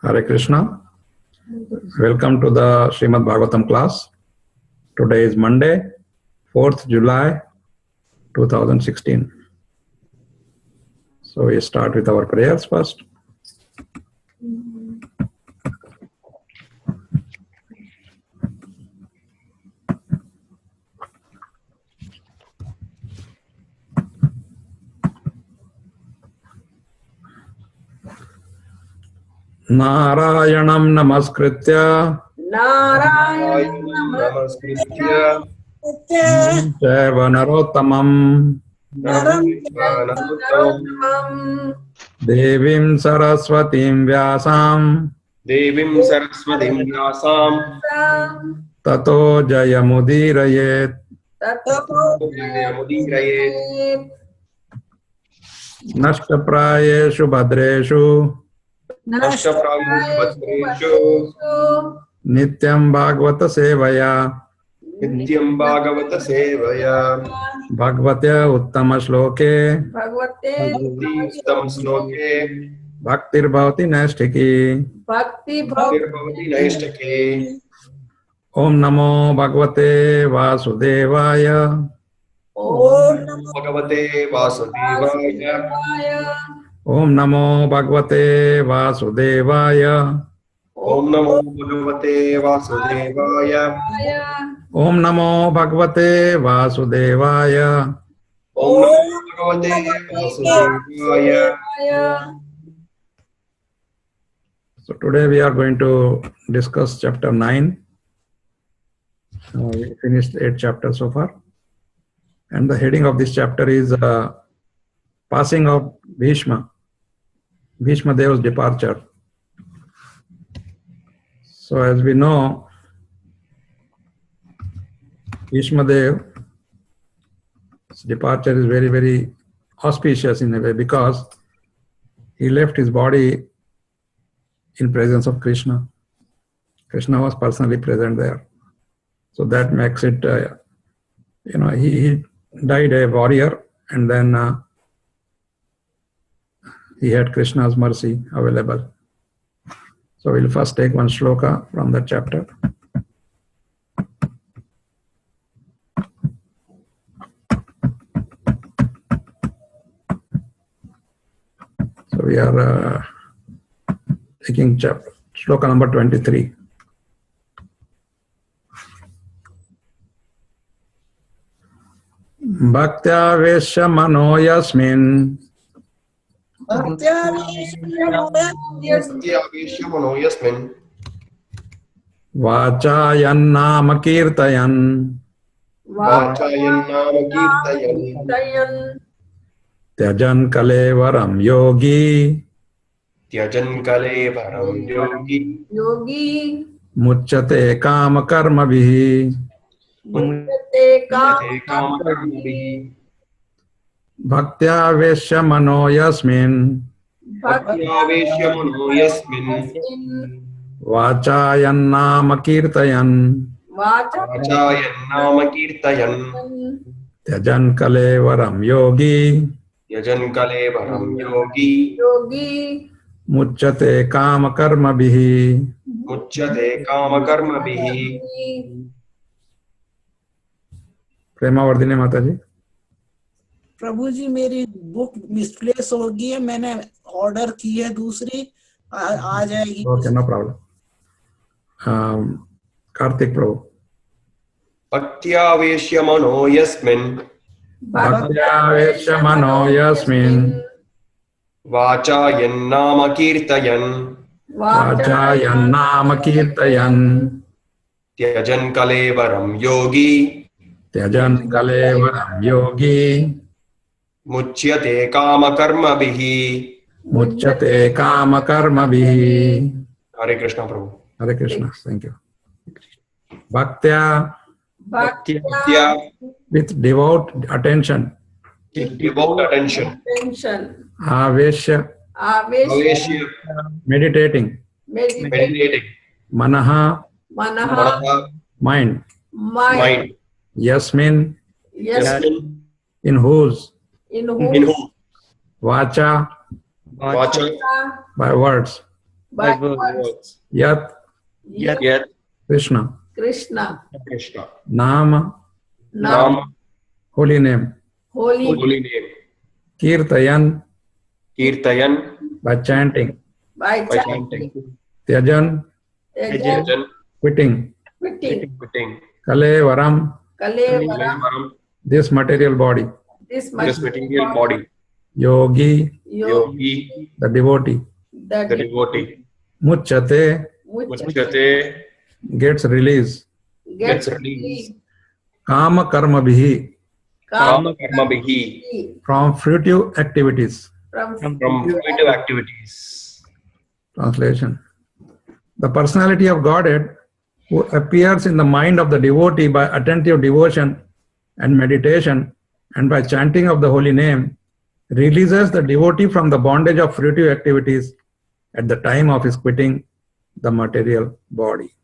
Hare Krishna. Welcome to the Srimad Bhagavatam class. Today is Monday, 4th July 2016. So we start with our prayers first. Narayanam namaskritya Deva narottamam Devim saraswatim vyasam Tato jayamudirayet Nashtaprayeshu bhadreshu Nityam Bhagavata Sevaya Bhagavatya Uttama Shloke Bhaktir Bhavati Naistiki Om Namo Bhagavate Vasudevaya Om Namo Bhagavate Vasudevaya Om Namo Bhagavate Vasudevaya. Om Namo Bhagavate Vasudevaya Om Namo Bhagavate Vasudevaya. So today we are going to discuss chapter 9. We finished 8 chapters so far. And the heading of this chapter is Passing of Bhishmadev's departure. So as we know, Bhishmadev's departure is very, very auspicious in a way because he left his body in presence of Krishna. Krishna was personally present there. So that makes it, he died a warrior and then he had Krishna's mercy available. So we'll first take one shloka from that chapter. So we are taking shloka number 23. Bhaktya vesha mano yasmin Vachayan nama kirtayan Tyajan kalevaram yogi Muchyate kama karma vihi Bhaktya vesha mano yasmin Vachayan nama kirtayan Tyajan kalevaram yogi Muchyate kama karma vihi प्रेमावर्धिनी माता जी। प्रभु जी मेरी book misplace हो गई है, मैंने order की है दूसरी, आ जाएगी। Okay, no problem. Kartik Prabhu. भक्त्यावेश्य मनो यस्मिन् वाचायन्नाम कीर्तयन् त्यजन् कलेवरं योगी मुच्यते कामकर्मभिः। Hare Krishna Prabhu. Hare Krishna, thank you. Bhaktya with devout attention. Aveshya meditating. Manaha mind. Yasmin in whose. Vacha by words. by words. words. Yat Yat Yat Krishna. Krishna. Krishna. Nama, Nam. Nam, holy name. Holy. holy name. Kirtayan, Kirtayan, by chanting. By by chanting. chanting. Tyajan, Yajan. Yajan, quitting. Quitting. quitting. Kalevaram, Kalevaram. Kalevaram, this material body. This this material body. Yogi, Yogi, the devotee. the The devotee. Muchate, Muchate, gets release. gets released. Kama karma bhihi, Kama karma bihi, from fruitive activities. from from fruitive activities. Translation. The personality of Godhead, who appears in the mind of the devotee by attentive devotion and meditation and by chanting of the holy name, releases the devotee from the bondage of fruitive activities at the time of his quitting the material body.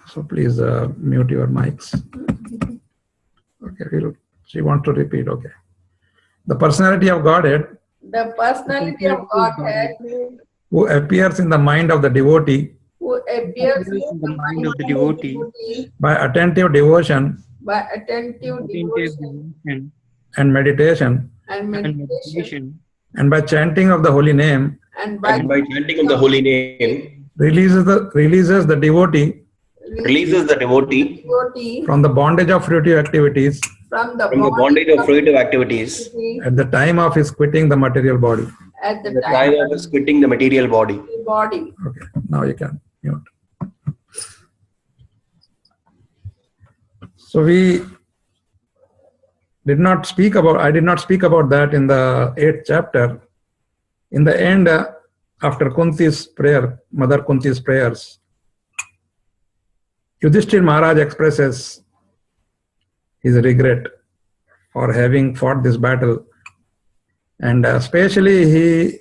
So please mute your mics. Okay, she wants to repeat. Okay. The personality of Godhead, the personality of Godhead, who appears in the mind of the devotee who appears In the mind of the devotee by attentive devotion by attentive devotion devotion and meditation and and meditation, meditation and by chanting of the holy name, and by And by chanting of the holy name, releases the devotee releases the devotee from the bondage of fruitive activities from the from the bondage of fruitive activities at the time of his quitting the material body. at the at the time time of his quitting the material body. of the body. Okay, now you can mute. So I did not speak about that in the 8th chapter. In the end, after Kunti's prayer, Mother Kunti's prayers, Yudhishthira Maharaj expresses his regret for having fought this battle. And especially he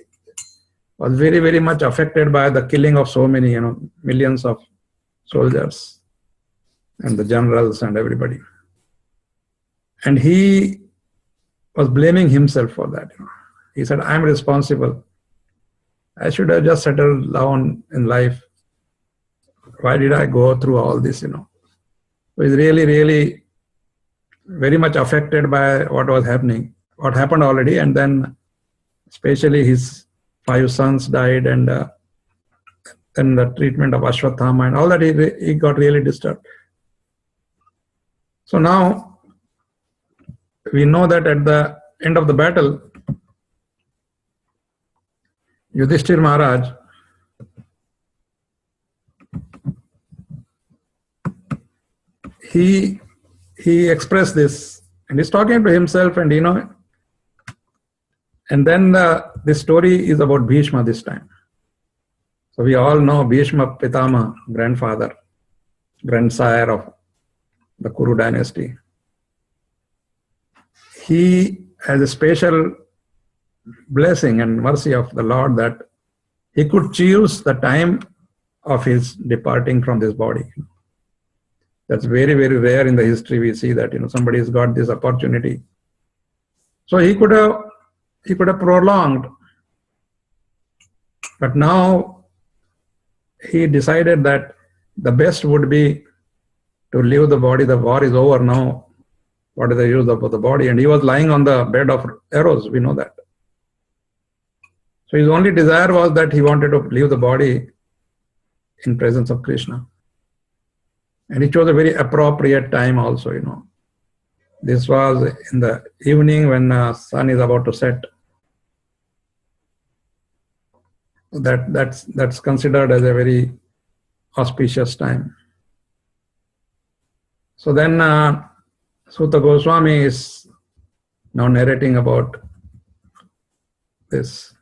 was very, very much affected by the killing of so many, millions of soldiers and the generals and everybody. And he was blaming himself for that. He said, I'm responsible. I should have just settled down in life. Why did I go through all this, So he's really, really very much affected by what was happening, what happened already. And then especially his 5 sons died, and then the treatment of Ashwatthama and all that, he got really disturbed. So now we know that at the end of the battle, Yudhishthira Maharaj he expressed this, and he's talking to himself, and and then this story is about Bhishma this time. So we all know Bhishma Pitama, grandfather, grandsire of the Kuru dynasty. He has a special blessing and mercy of the Lord that he could choose the time of his departing from this body. That's very, very rare in the history. We see that somebody has got this opportunity. So he could have prolonged, but now he decided that the best would be to leave the body. The war is over now. What is the use of the body? And he was lying on the bed of arrows. We know that. So his only desire was that he wanted to leave the body in presence of Krishna. And he chose a very appropriate time also, This was in the evening when the sun is about to set. That's considered as a very auspicious time. So then Sutta Goswami is now narrating about this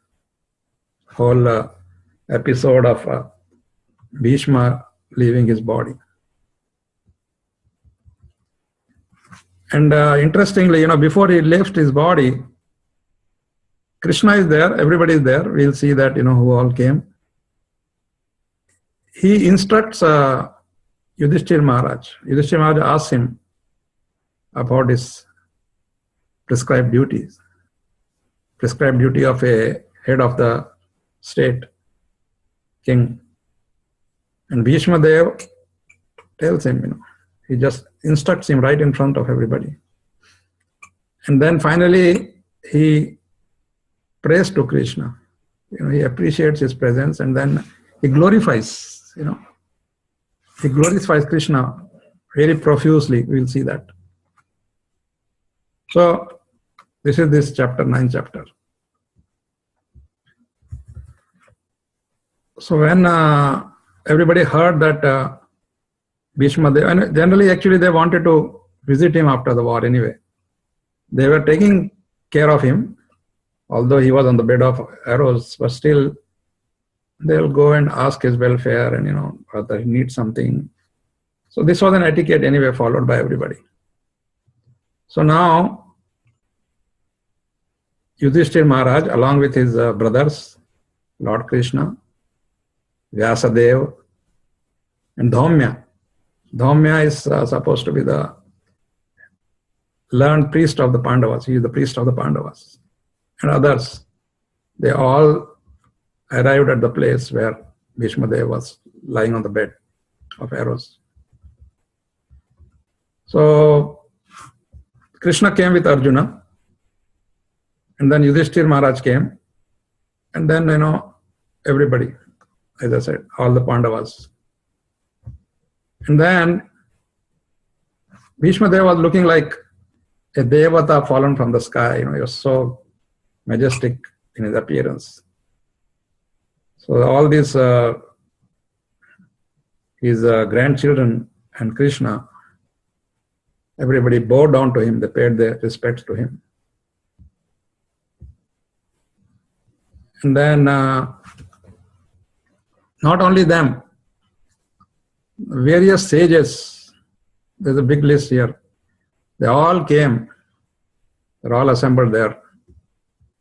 whole episode of Bhishma leaving his body. And interestingly, before he left his body, Krishna is there, everybody is there. We'll see that, who all came. He instructs Yudhishthira Maharaj. Yudhishthira Maharaj asks him about his prescribed duties. Prescribed duty of a head of the state, king. And Bhishmadev tells him, he just instructs him right in front of everybody. And then finally, he prays to Krishna. He appreciates his presence, and then he glorifies, he glorifies Krishna very profusely. We'll see that. So, this is this chapter, 9th chapter. So when everybody heard that Bhishmadev, and generally actually they wanted to visit him after the war anyway. They were taking care of him, although he was on the bed of arrows, but still they'll go and ask his welfare and whether he needs something. So this was an etiquette anyway followed by everybody. So now Yudhishthir Maharaj, along with his brothers, Lord Krishna, Vyasadev, and Dhaumya. Dhaumya is supposed to be the learned priest of the Pandavas. He is the priest of the Pandavas. And others, they all arrived at the place where Bhishmadev was lying on the bed of arrows. So Krishna came with Arjuna, and then Yudhishthir Maharaj came, and then everybody, as I said, all the Pandavas. And then Bhishmadev was looking like a devata fallen from the sky. He was so majestic in his appearance. So all these his grandchildren and Krishna, everybody bowed down to him. They paid their respects to him. And then not only them, various sages, there's a big list here. They all came. They're all assembled there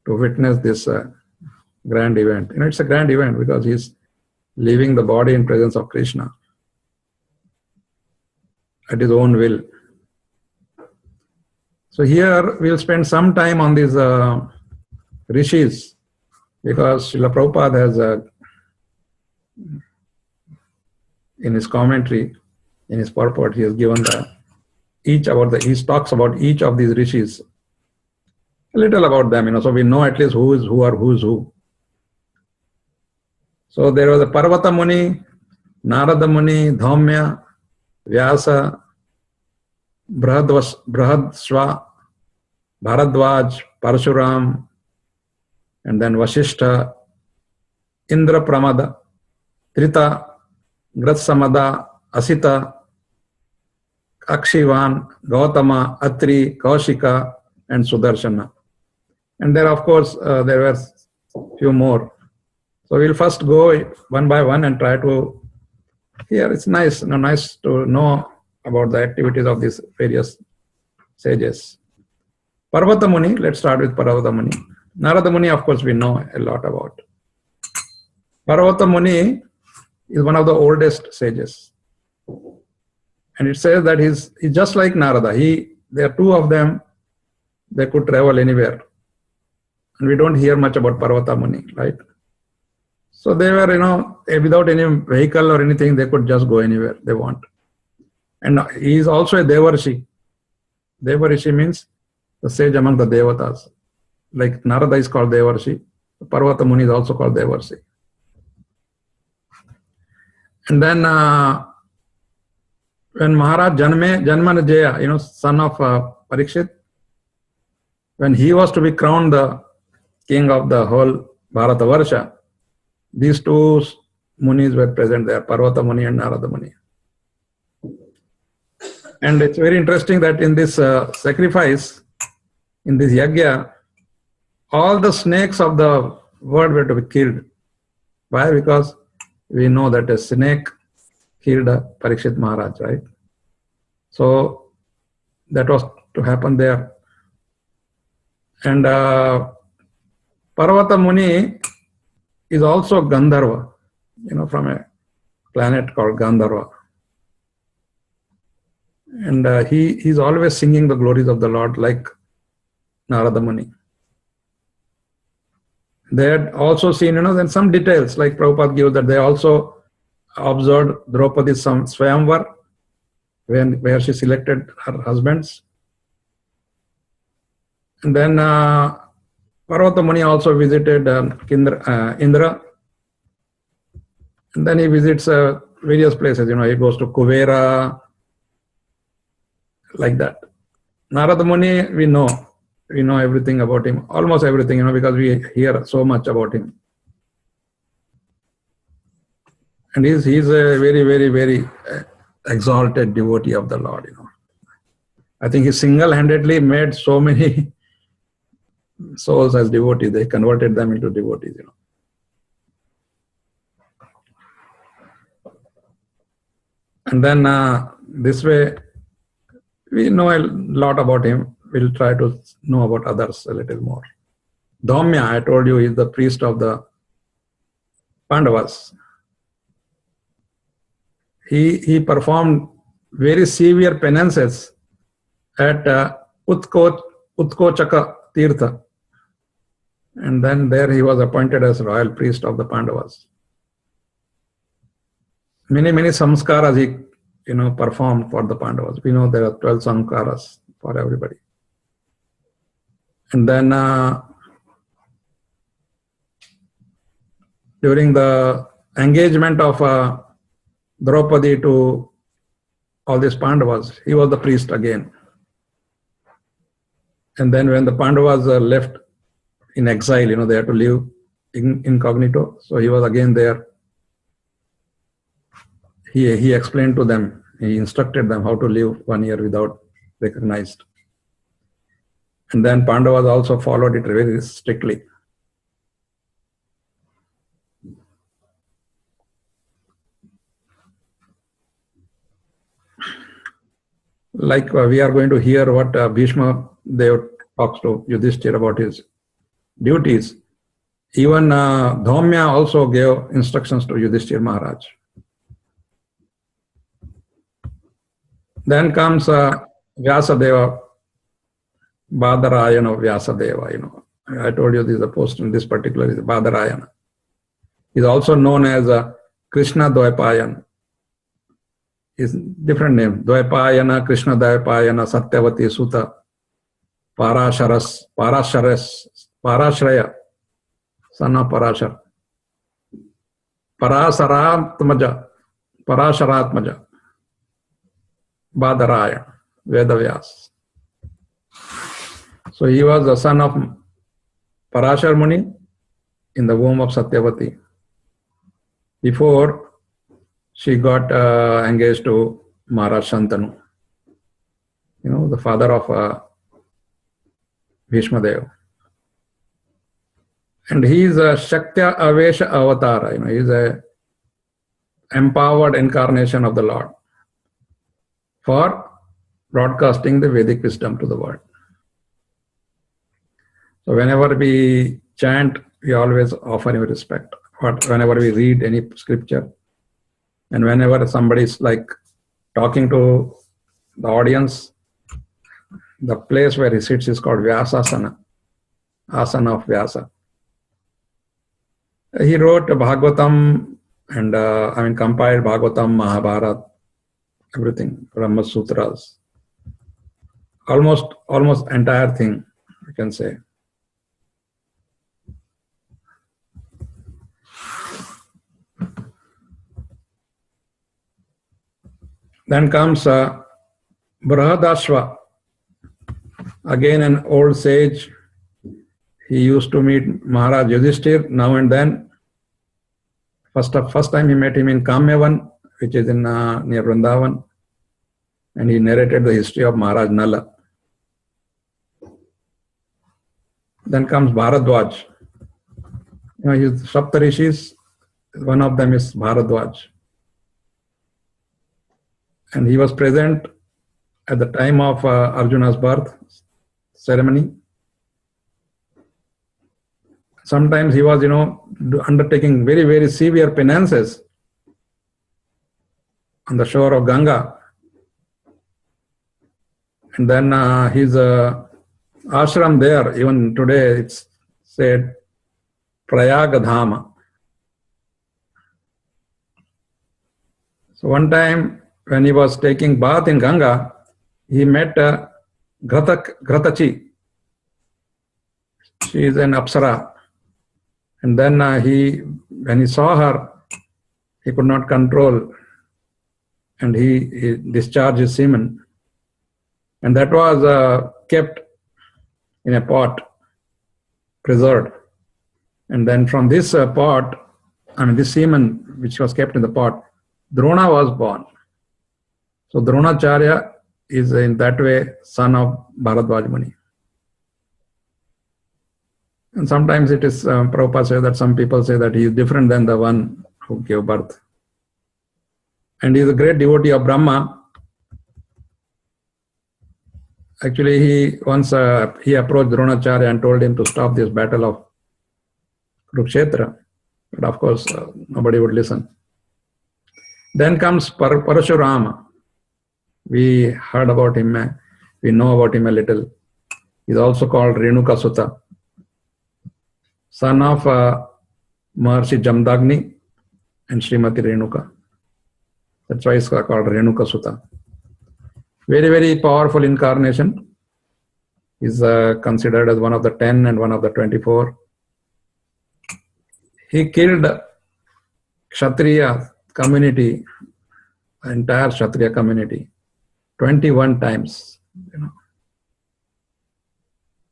to witness this grand event. It's a grand event because he's leaving the body in presence of Krishna at his own will. So here we'll spend some time on these rishis, because Srila Prabhupada has in his commentary, in his purport, he has given he talks about each of these rishis, a little about them, so we know at least who is who or who's who. So there was a Parvata Muni, Narada Muni, Dhaumya, Vyasa, Brahadshva, Bharadwaj, Parshuram, and then Vasishtha, Indra Pramada, Trita, Gratsamada, Asita, Akshivan, Gautama, Atri, Kaushika, and Sudarshana. And there, of course, there were few more. So we'll first go one by one and try to. Here it's nice, nice to know about the activities of these various sages. Parvata Muni, let's start with Parvata Muni. Narada Muni, of course, we know a lot about. Parvata Muni is one of the oldest sages. And it says that he's just like Narada. There are two of them, they could travel anywhere. And we don't hear much about Parvata Muni, right? So they were, without any vehicle or anything, they could just go anywhere they want. And he is also a Devarshi. Devarshi means the sage among the Devatas. Like Narada is called Devarshi, Parvata Muni is also called Devarshi. And then when Maharaj Janmanajaya, son of Parikshit, when he was to be crowned the king of the whole Bharatavarsha, these two munis were present there, Parvata Muni and Narada Muni. And it's very interesting that in this sacrifice, in this yajna, all the snakes of the world were to be killed. Why? Because we know that a snake killed Parikshit Maharaj, right? So that was to happen there. And Parvata Muni is also Gandharva, from a planet called Gandharva. And he's always singing the glories of the Lord like Narada Muni. They had also seen, then some details, like Prabhupada gives, that they also observed Draupadi's Swayamvar, where she selected her husbands. And then Parvata Muni also visited Indra. And then he visits various places, he goes to Kuvera, like that. Narada Muni, we know everything about him, almost everything, because we hear so much about him. And he's a very, very, very exalted devotee of the Lord, I think he single-handedly made so many souls as devotees. They converted them into devotees, And then this way, we know a lot about him. We'll try to know about others a little more. Dhaumya, I told you, is the priest of the Pandavas. He performed very severe penances at Utkochaka Tirtha. And then there he was appointed as royal priest of the Pandavas. Many, many samskaras he performed for the Pandavas. We know there are 12 samskaras for everybody. And then during the engagement of Draupadi to all these Pandavas, he was the priest again. And then when the Pandavas left in exile, they had to live incognito. So he was again there. He explained to them, he instructed them how to live 1 year without recognized. And then Pandavas also followed it very strictly. Like we are going to hear what Bhishmadev talks to Yudhishthira about his duties. Even Dhaumya also gave instructions to Yudhishthira Maharaj. Then comes Vyasadeva, Badarayana Vyasadeva. I told you this is a post in this particular is Badarayana. He is also known as Krishna Dvaipayan. His different name: Dvaipayana, Krishna Dvaipayana, Satyavati Sutta, Parashraya, son of Parashar, Parasharatmaja, Badaraya, Vedavyas. So he was the son of Parashar Muni in the womb of Satyavati. Before she got engaged to Maharaj Shantanu, the father of Bhishmadev. And he is a Shaktya Avesha Avatara, he is a empowered incarnation of the Lord for broadcasting the Vedic wisdom to the world. So whenever we chant, we always offer him respect. But whenever we read any scripture, and whenever somebody is like talking to the audience, the place where he sits is called Vyasasana, asana of Vyasa. He wrote Bhagavatam and compiled Bhagavatam, Mahabharata, everything, Brahma Sutras, almost entire thing, you can say. Then comes Brahadashva, again an old sage. He used to meet Maharaj Yudhishthir now and then. First time he met him in Kamyavan, which is in near Vrindavan, and he narrated the history of Maharaj Nala. Then comes Bharadwaj. His Saptarishis, one of them is Bharadwaj. And he was present at the time of Arjuna's birth ceremony. Sometimes he was, undertaking very, very severe penances on the shore of Ganga. And then his ashram there, even today it's said, Prayagadhama. So one time when he was taking bath in Ganga, he met Gratachi. She is an Apsara. And then when he saw her, he could not control, and he discharged his semen. And that was kept in a pot, preserved. And then from this pot, this semen which was kept in the pot, Drona was born. So Dronacharya is in that way son of Bharadwaj Muni. And sometimes it is, Prabhupada says that some people say that he is different than the one who gave birth. And he is a great devotee of Brahma. Actually, he approached Dronacharya and told him to stop this battle of Kurukshetra. But of course, nobody would listen. Then comes Parashurama. We heard about him. We know about him a little. He is also called Renuka Sutta, son of Maharshi Jamdagni and Srimati Renuka. That's why it's called Renuka Sutta. Very, very powerful incarnation. He's considered as one of the 10 and one of the 24. He killed Kshatriya community, the entire Kshatriya community, 21 times.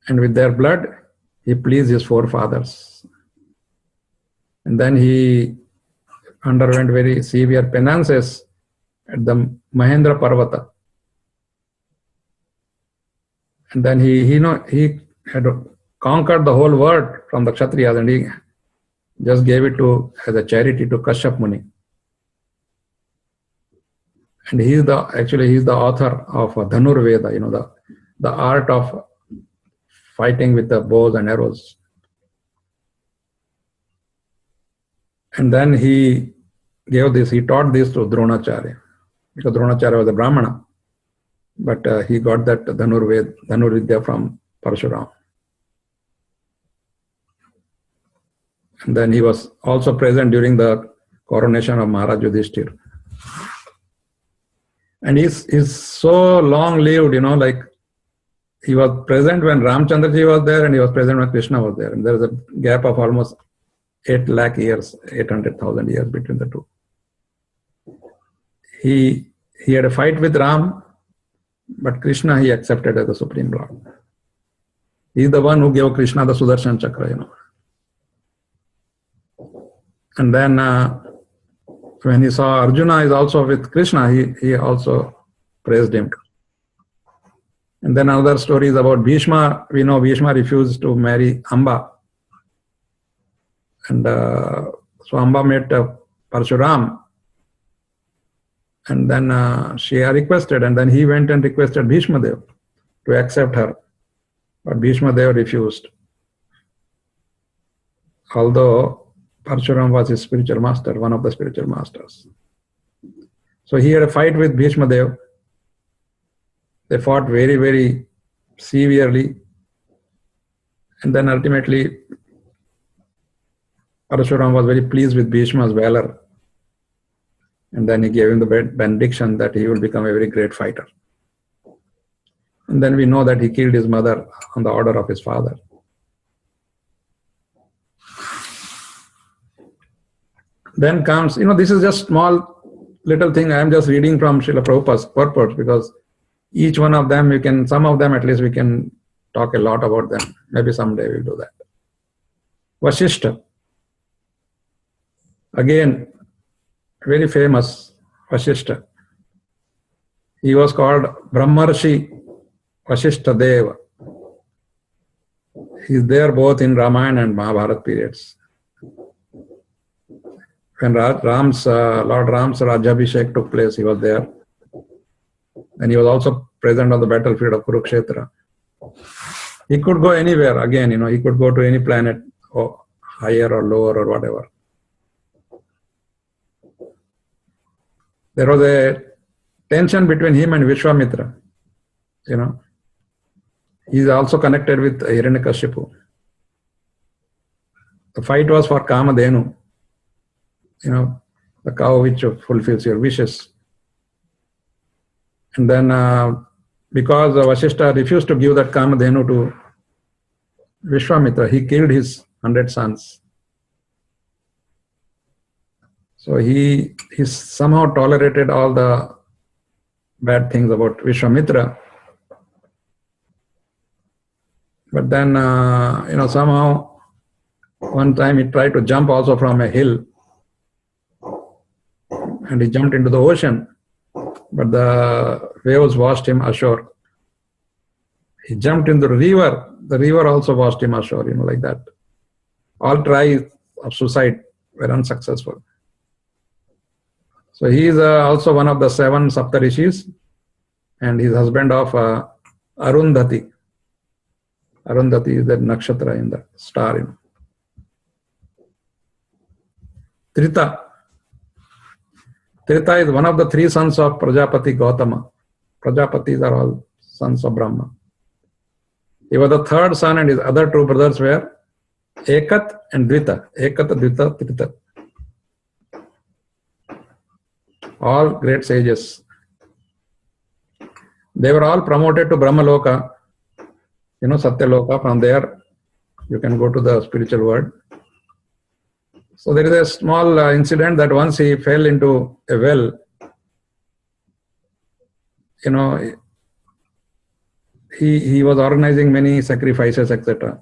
And with their blood, he pleased his forefathers. And then he underwent very severe penances at the Mahendra Parvata. And then he had conquered the whole world from the Kshatriyas, and he just gave it as a charity to Kashyap Muni. And he is the author of Dhanur Veda, the art of fighting with the bows and arrows. And then he taught this to Dronacharya, because Dronacharya was a Brahmana. But he got that Dhanur Vidya from Parashurama. And then he was also present during the coronation of Maharaj Yudhishthir. And he's so long lived, like he was present when Ramchandraji was there, and he was present when Krishna was there. And there is a gap of almost 8 lakh years, 800,000 years between the two. He had a fight with Ram, but Krishna he accepted as the Supreme Lord. He is the one who gave Krishna the Sudarshan Chakra, And then when he saw Arjuna is also with Krishna, he also praised him. And then another story is about Bhishma. We know Bhishma refused to marry Amba. And so Amba met Parshuram. And then she requested, and then he went and requested Bhishmadev to accept her. But Bhishmadev refused. Although Parshuram was his spiritual master, one of the spiritual masters. So he had a fight with Bhishmadev. They fought very, very severely. And then ultimately, Parshuram was very pleased with Bhishma's valor. And then he gave him the benediction that he will become a very great fighter. And then we know that he killed his mother on the order of his father. Then comes, this is just small little thing. I am just reading from Srila Prabhupada's purport, because each one of them, some of them at least we can talk a lot about them. Maybe someday we'll do that. Vasishta. Again, very famous Vasishta. He was called Brahmarshi Vasishta Deva. He is there both in Ramayana and Mahabharata periods. When Lord Ram's Rajabhishek took place, he was there. And he was also present on the battlefield of Kurukshetra. He could go anywhere, again, he could go to any planet, or higher or lower or whatever. There was a tension between him and Vishwamitra. He is also connected with Hiranyakashipu. The fight was for Kamadhenu, the cow which fulfills your wishes. And then because Vasishtha refused to give that Kamadhenu to Vishwamitra, he killed his 100 sons. So he somehow tolerated all the bad things about Vishwamitra. But then, somehow, one time he tried to jump also from a hill. And he jumped into the ocean. But the waves washed him ashore. He jumped into the river. The river also washed him ashore, like that. All tries of suicide were unsuccessful. So he is also one of the 7 Saptarishis, and he's husband of Arundhati. Arundhati is the nakshatra in the star. Trita. Trita is one of the 3 sons of Prajapati Gautama. Prajapatis are all sons of Brahma. He was the 3rd son, and his other 2 brothers were Ekat and Dvita. Ekat, Dvita, Trita. All great sages. They were all promoted to Brahmaloka, Satyaloka. From there, you can go to the spiritual world. So there is a small incident that once he fell into a well, he was organizing many sacrifices, etc.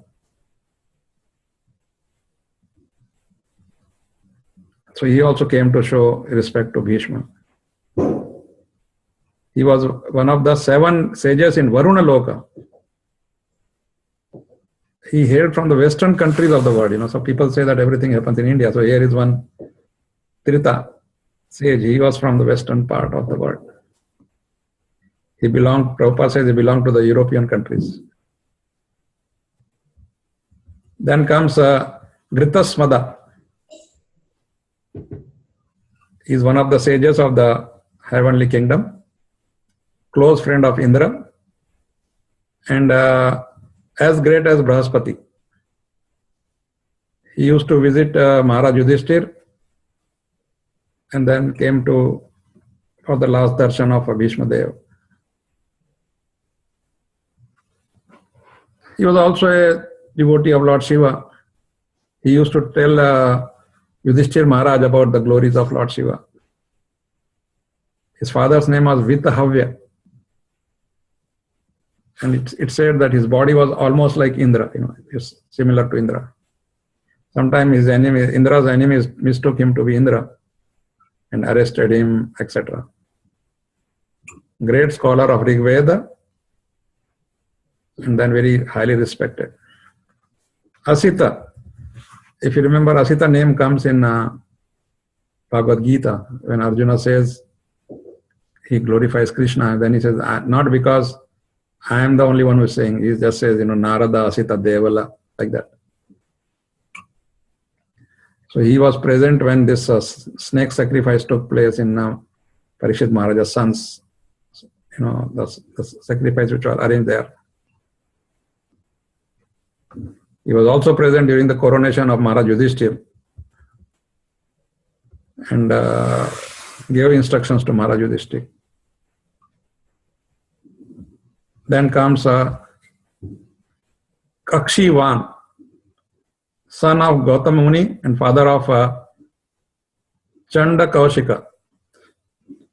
So he also came to show respect to Bhishma. He was one of the 7 sages in Varuna Loka. He hailed from the western countries of the world. So people say that everything happens in India. So here is one Trita sage. He was from the western part of the world. Prabhupada says he belonged to the European countries. Then comes Gritasmada. He is one of the sages of the heavenly kingdom, close friend of Indra, and as great as Brahaspati. He used to visit Maharaj Yudhishthir and then came for the last darshan of Bhishmadev. He was also a devotee of Lord Shiva. He used to tell Yudhishthir Maharaj about the glories of Lord Shiva. His father's name was Vitahavya. And it said that his body was almost like Indra, it's similar to Indra. Sometimes Indra's enemies mistook him to be Indra and arrested him, etc. Great scholar of Rig Veda, and then very highly respected. Asita. If you remember, Asita name comes in Bhagavad Gita when Arjuna says he glorifies Krishna, and then he says, not because I am the only one who is saying, he just says, Narada, Asita, Devala, like that. So he was present when this snake sacrifice took place in Parikshit Maharaja's sons, the sacrifice which was arranged there. He was also present during the coronation of Maharaj Yudhishthir and gave instructions to Maharaj Yudhishthir. Then comes Kakshivan, son of Gautama Muni and father of Chanda Kaushika.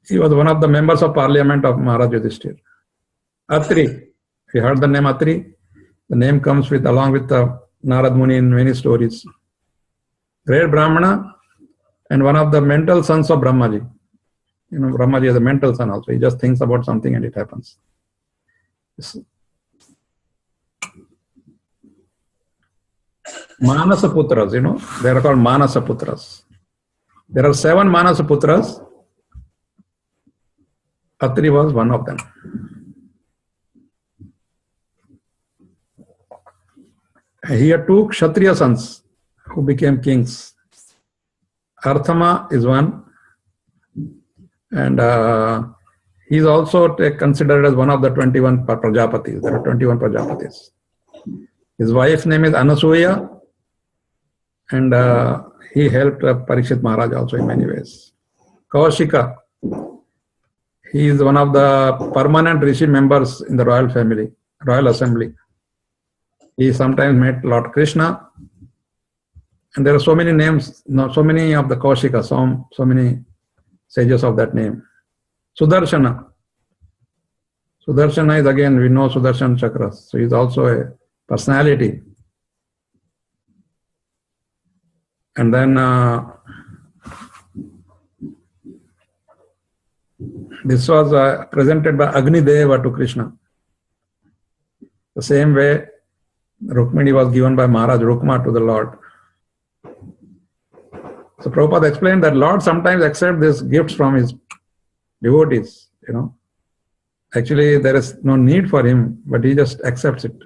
He was one of the members of parliament of Maharaj Yudhishthir. Atri, if you heard the name Atri, the name comes along with Narad Muni in many stories. Great Brahmana and one of the mental sons of Brahmaji. Brahmaji is a mental son also. He just thinks about something and it happens. Manasa Putras, they are called Manasa Putras. There are 7 Manasa Putras. Atri was one of them. He had 2 Kshatriya sons who became kings. Arthama is one, and he is also considered as one of the 21 Prajapatis. There are 21 Prajapatis. His wife's name is Anasuya, And he helped Parikshit Maharaj also in many ways. Kaushika, he is one of the permanent Rishi members in the royal family, royal assembly. He sometimes met Lord Krishna. And there are so many names, so many of the Kaushika, so many sages of that name. Sudarshana. Sudarshana is, again, we know Sudarshan Chakras. So he is also a personality. And then this was presented by Agni Deva to Krishna. The same way Rukmini was given by Maharaj Rukma to the Lord. So Prabhupada explained that Lord sometimes accepts these gifts from his devotees, Actually, there is no need for him, but he just accepts it.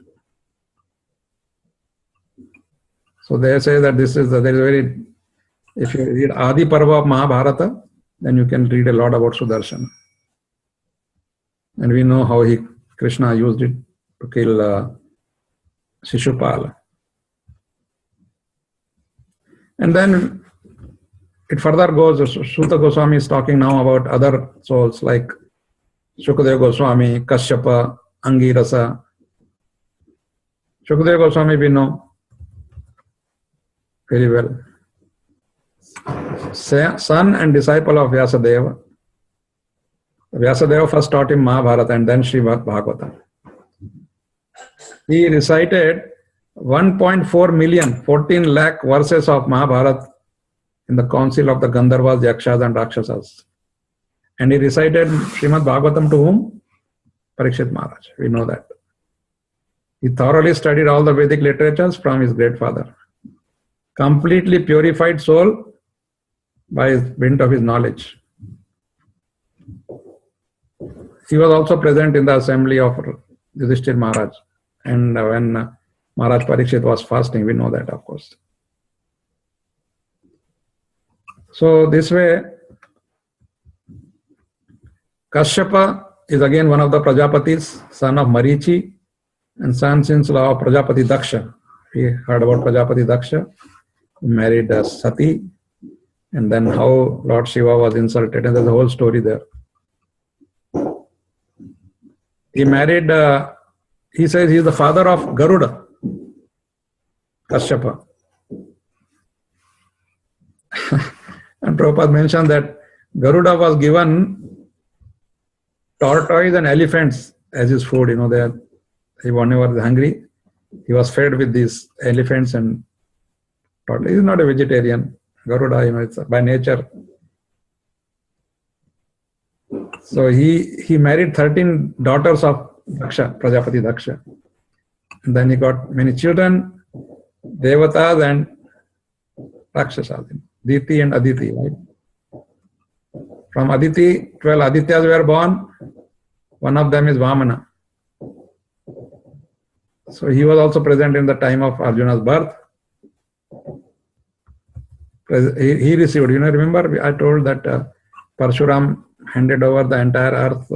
So they say that there is very, if you read Adi Parva of Mahabharata, then you can read a lot about Sudarshana. And we know how Krishna used it to kill Shishupala. And then it further goes, Suta Goswami is talking now about other souls like Shukadeva Goswami, Kashyapa, Angirasa. Shukadeva Goswami we know very well. Son and disciple of Vyasadeva. Vyasadeva first taught him Mahabharata and then Srimad Bhagavatam. He recited 1.4 million, 14 lakh verses of Mahabharata in the council of the Gandharvas, Yakshas and Rakshasas. And he recited Srimad Bhagavatam to whom? Parikshit Maharaj. We know that. He thoroughly studied all the Vedic literatures from his great father. Completely purified soul by dint of his knowledge. He was also present in the assembly of Yudhishthir Maharaj. And when Maharaj Parikshit was fasting, we know that, of course. So this way, Kashyapa is again one of the Prajapatis, son of Marichi, and son-in-law of Prajapati Daksha. We heard about Prajapati Daksha. He married Sati, and then how Lord Shiva was insulted, and there's a whole story there. He married, he says he is the father of Garuda, Kashyapa. And Prabhupada mentioned that Garuda was given tortoise and elephants as his food. Whenever he was hungry, he was fed with these elephants and tortoise. He is not a vegetarian. Garuda, it's by nature. So he married 13 daughters of Daksha, Prajapati Daksha. And then he got many children, Devatas and Rakshasas, Diti and Aditi, right? From Aditi, 12 Adityas were born. One of them is Vamana. So he was also present in the time of Arjuna's birth. He received, remember I told that Parshuram handed over the entire earth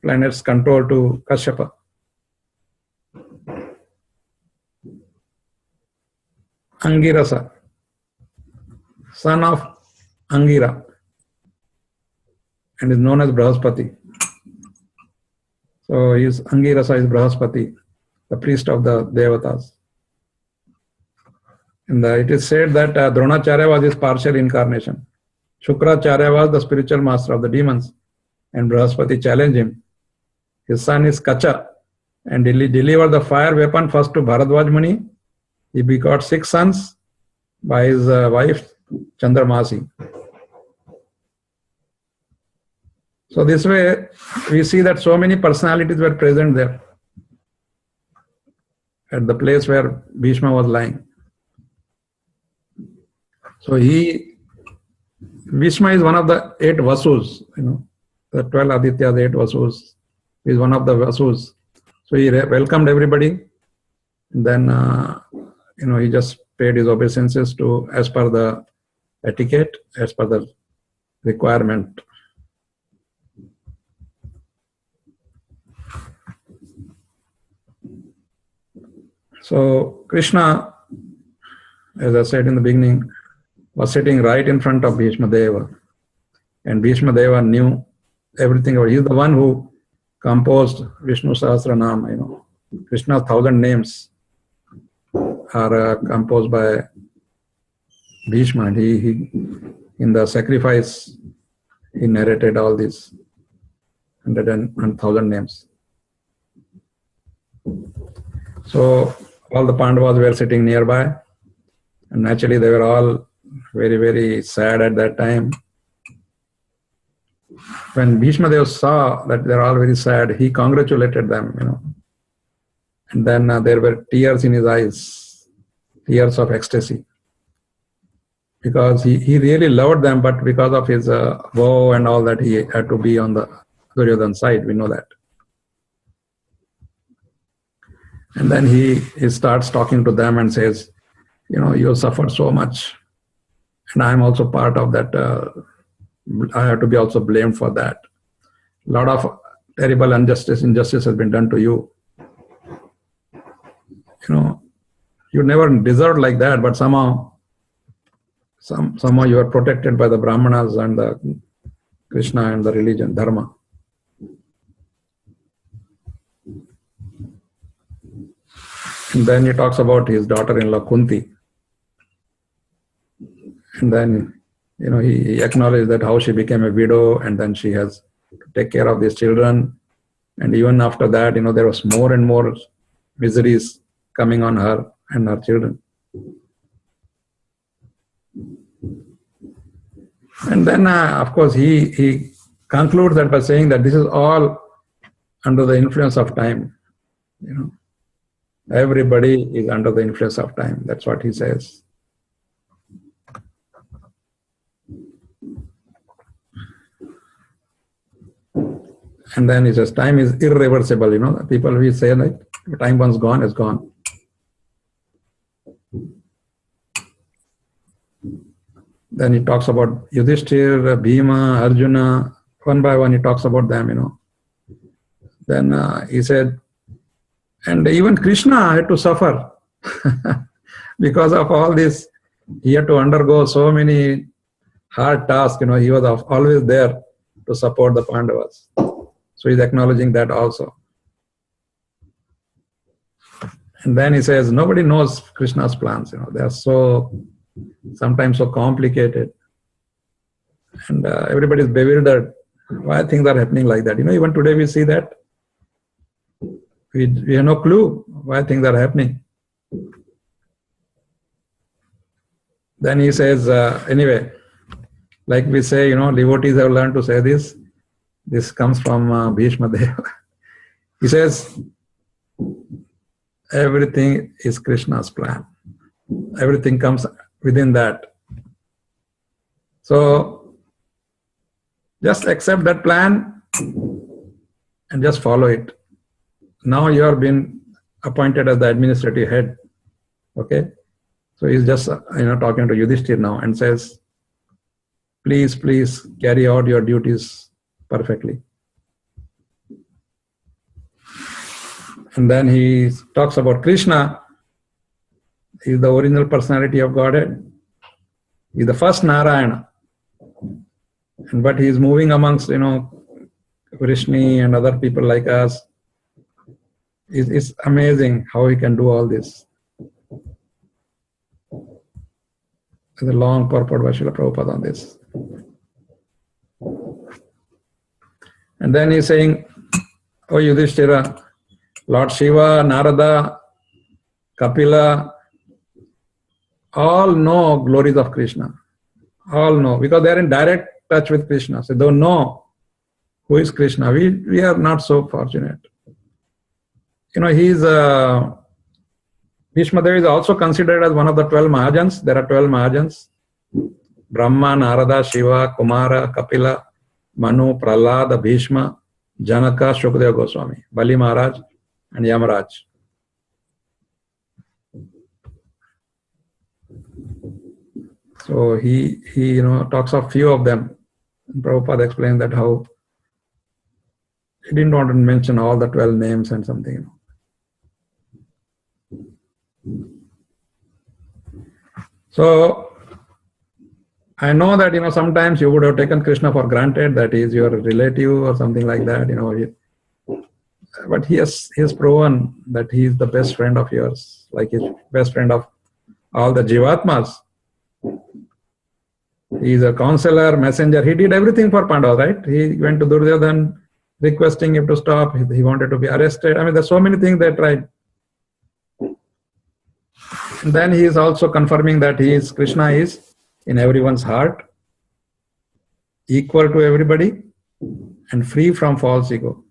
planet's control to Kashyapa. Angirasa, son of Angira, and is known as Brahaspati. So Angirasa is Brahaspati, the priest of the Devatas. And it is said that Dronacharya was his partial incarnation. Shukracharya was the spiritual master of the demons, and Brahaspati challenged him. His son is Kacha, and he delivered the fire weapon first to Bharadwaj Muni. He begot 6 sons by his wife Chandramasi. So this way, we see that so many personalities were present there at the place where Bhishma was lying. So Bhishma is one of the 8 Vasus, the 12 Adityas, 8 Vasus. He is one of the Vasus. So he welcomed everybody. And then, he just paid his obeisances as per the etiquette, as per the requirement. So Krishna as I said in the beginning, was sitting right in front of Bhishmadev. And Bhishmadev knew everything about it. He's the one who composed Vishnu Sahasranam. Krishna's 1,000 names are composed by Bhishma. And he in the sacrifice, he narrated all these 1,000 names. So all the Pandavas were sitting nearby, and naturally they were all very, very sad at that time. When Bhishmadev saw that they're all very sad, he congratulated them, And then there were tears in his eyes, tears of ecstasy. Because he really loved them, but because of his woe and all that, he had to be on the Duryodhana side, we know that. And then he starts talking to them and says, you suffered so much, and I'm also part of that. I have to be also blamed for that. A lot of terrible injustice has been done to you. You never deserved like that, but somehow you are protected by the Brahmanas and the Krishna and the religion, Dharma. And then he talks about his daughter-in-law Kunti. And then, he acknowledged that how she became a widow, and then she has to take care of these children. And even after that, there was more and more miseries coming on her and her children. And then, of course, he concludes that by saying that this is all under the influence of time. Everybody is under the influence of time. That's what he says. And then he says, time is irreversible. People will say, like, time once gone is gone. Then he talks about Yudhishthir, Bhima, Arjuna. One by one, he talks about them, Then he said, and even Krishna had to suffer because of all this. He had to undergo so many hard tasks. He was always there to support the Pandavas. So he's acknowledging that also. And then he says, nobody knows Krishna's plans. They are sometimes so complicated. And everybody is bewildered. Why things are happening like that? Even today we see that. We have no clue why things are happening. Then he says, anyway, like we say, devotees have learned to say this. This comes from Bhishmadev. He says, everything is Krishna's plan. Everything comes within that. So, just accept that plan and just follow it. Now you have been appointed as the administrative head. Okay? So he's just, talking to Yudhishthir now and says, please carry out your duties perfectly. And then he talks about Krishna. He is the original personality of Godhead. He is the first Narayana. But he is moving amongst, Vrishni and other people like us. It's amazing how he can do all this. There's a long purport by Srila Prabhupada on this. And then he's saying, oh Yudhishthira, Lord Shiva, Narada, Kapila, all know glories of Krishna. All know, because they are in direct touch with Krishna. So they don't know who is Krishna. We are not so fortunate. Bhishmadev is also considered as one of the 12 Mahajans. There are 12 Mahajans. Brahma, Narada, Shiva, Kumara, Kapila, Manu, Prahlada, Bhishma, Janaka, Shukadeva Goswami, Bali Maharaj, and Yamaraj. So he talks of few of them. And Prabhupada explained that how he didn't want to mention all the 12 names and something. So I know that, sometimes you would have taken Krishna for granted, that he is your relative or something like that, but he has proven that he is the best friend of yours, like his best friend of all the Jivatmas. He is a counselor, messenger. He did everything for Pandava, right? He went to Duryodhan requesting him to stop. He wanted to be arrested. I mean, there's so many things they tried. And then he is also confirming that Krishna is in everyone's heart, equal to everybody, and free from false ego.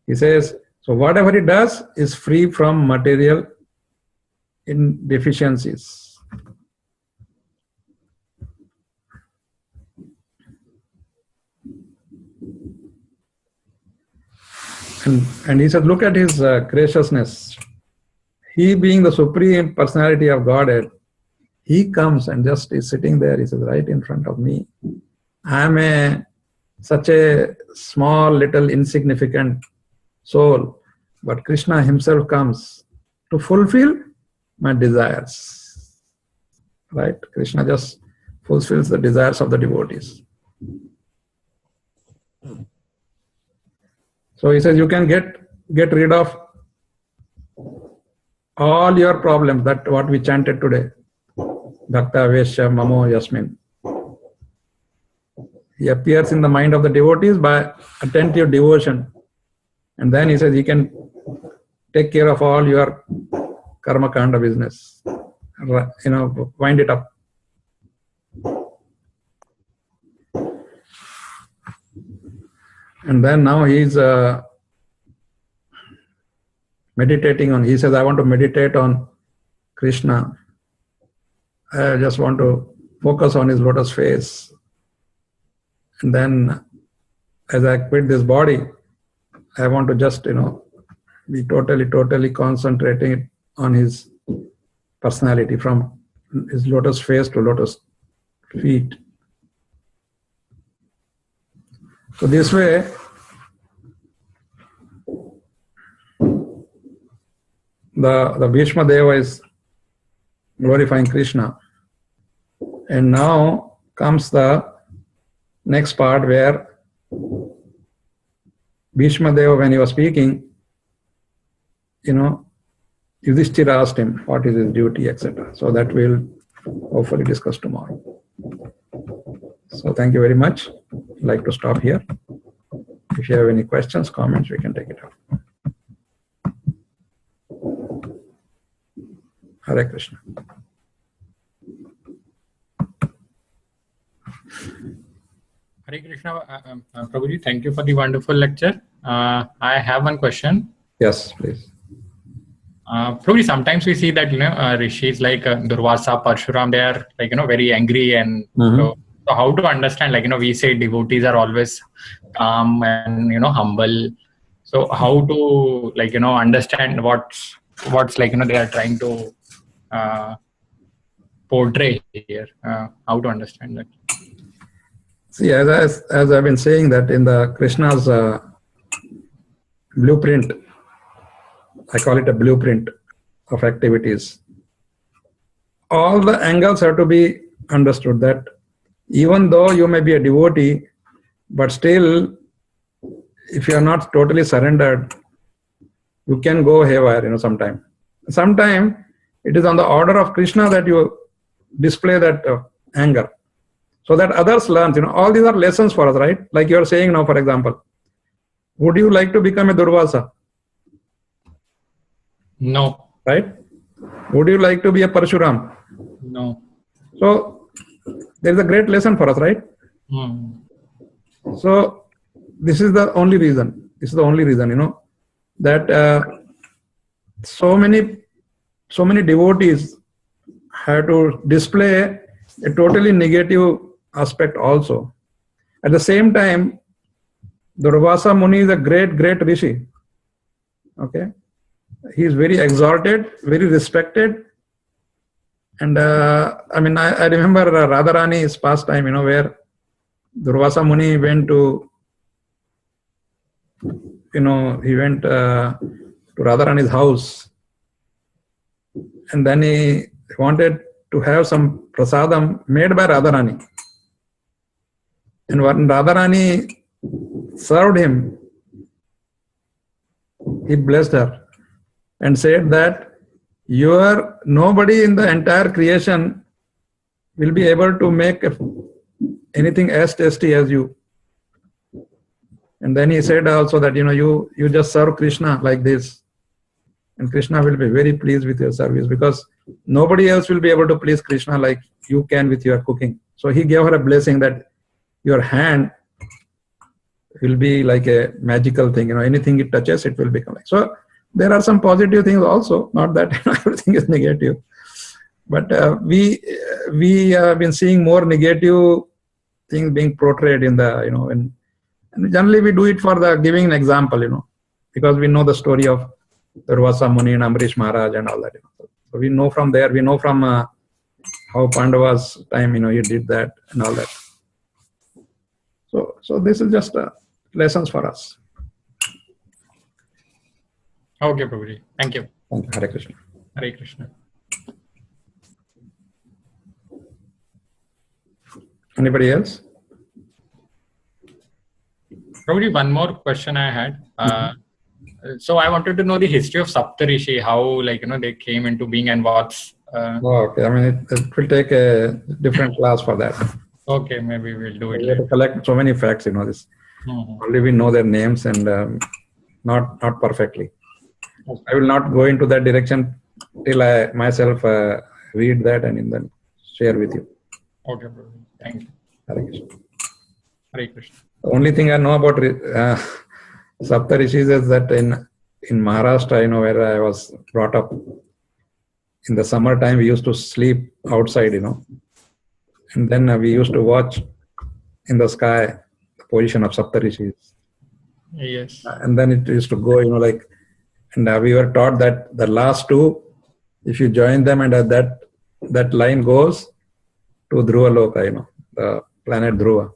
He says, so whatever he does is free from material deficiencies. And he said, look at his graciousness. He, being the supreme personality of Godhead, he comes and just is sitting there. He says, right in front of me. I am such a small, little, insignificant soul, but Krishna himself comes to fulfill my desires. Right? Krishna just fulfills the desires of the devotees. So he says, you can get rid of all your problems, that what we chanted today. Bhakta Vesha Mamo Yasmin. He appears in the mind of the devotees by attentive devotion. And then he says he can take care of all your karma kanda business. Wind it up. And then now he's meditating on, he says, I want to meditate on Krishna. I just want to focus on his lotus face. And then as I quit this body, I want to just, be totally concentrating on his personality, from his lotus face to lotus feet. So this way, the Bhishmadev is glorifying Krishna. And now comes the next part where Bhishmadev, when he was speaking, Yudhishthira asked him what is his duty, etc. So that we'll hopefully discuss tomorrow. So thank you very much. I'd like to stop here. If you have any questions, comments, we can take it up. Hare Krishna. Hare Krishna, Prabhuji, thank you for the wonderful lecture. I have one question. Yes, please. Prabhuji, sometimes we see that, rishis like Durvasa, Parshuram, they are very angry, and so how to understand, we say devotees are always calm and, humble. So how to, understand what's they are trying to portray here, how to understand that? See, as I've been saying, that in the Krishna's blueprint, I call it a blueprint of activities. All the angles have to be understood, that even though you may be a devotee, but still, if you are not totally surrendered, you can go haywire, sometime. Sometime it is on the order of Krishna that you display that anger, so that others learn. All these are lessons for us, right? Like you are saying now, for example, would you like to become a Durvasa? No. Right? Would you like to be a Parshuram? No. So there is a great lesson for us, right? So this is the only reason. That so many devotees have to display a totally negative aspect also. At the same time, Durvasa Muni is a great rishi. Okay, he is very exalted, very respected, and I remember Radharani's pastime, where Durvasa Muni went to, he went to Radharani's house, and then he wanted to have some prasadam made by Radharani. And when Radharani served him, he blessed her and said that nobody in the entire creation will be able to make anything as tasty as you. And then he said also that, you just serve Krishna like this. And Krishna will be very pleased with your service, because nobody else will be able to please Krishna like you can with your cooking. So he gave her a blessing that your hand will be like a magical thing. Anything it touches, it will become like. So there are some positive things also, not that everything is negative. But we have been seeing more negative things being portrayed in the, and generally we do it for the giving an example, because we know the story of Durvasa Muni and Amrish Maharaj and all that. So we know from there, we know from how Pandava's time, he did that and all that. So this is just lessons for us. Okay, Prabhuji. Thank you. Thank you. Hare Krishna. Hare Krishna. Anybody else? Prabhuji, one more question I had. So I wanted to know the history of Saptarishi, how they came into being and what's. Okay, I mean it will take a different class for that. Okay, maybe we'll do it We have later. to collect so many facts, this. Mhm. Only we know their names and not perfectly. Okay. I will not go into that direction till I myself read that and then share with you. Okay, Prabhuji. Thank you. Hare Krishna. Hare Krishna. The only thing I know about Saptarishis is that in Maharashtra, where I was brought up, in the summertime we used to sleep outside, and then we used to watch in the sky the position of Saptarishis. Yes. And then it used to go, and we were taught that the last two, if you join them and that line goes to Dhruva Loka, the planet Dhruva.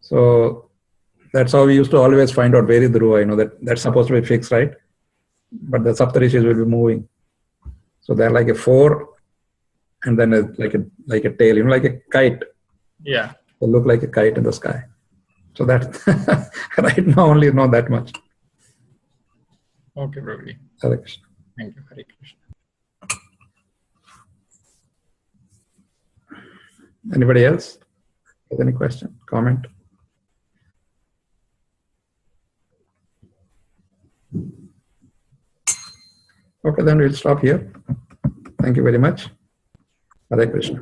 So that's how we used to always find out where is Dhruva, that's supposed to be fixed, right? But the Saptarishis will be moving. So they're like a four and then like a tail, like a kite. Yeah. They look like a kite in the sky. So that right now only know that much. Okay, Prabhuji. Hare Krishna. Thank you. Hare Krishna. Anybody else with any question, comment? Okay, then we'll stop here. Thank you very much. Hare Krishna.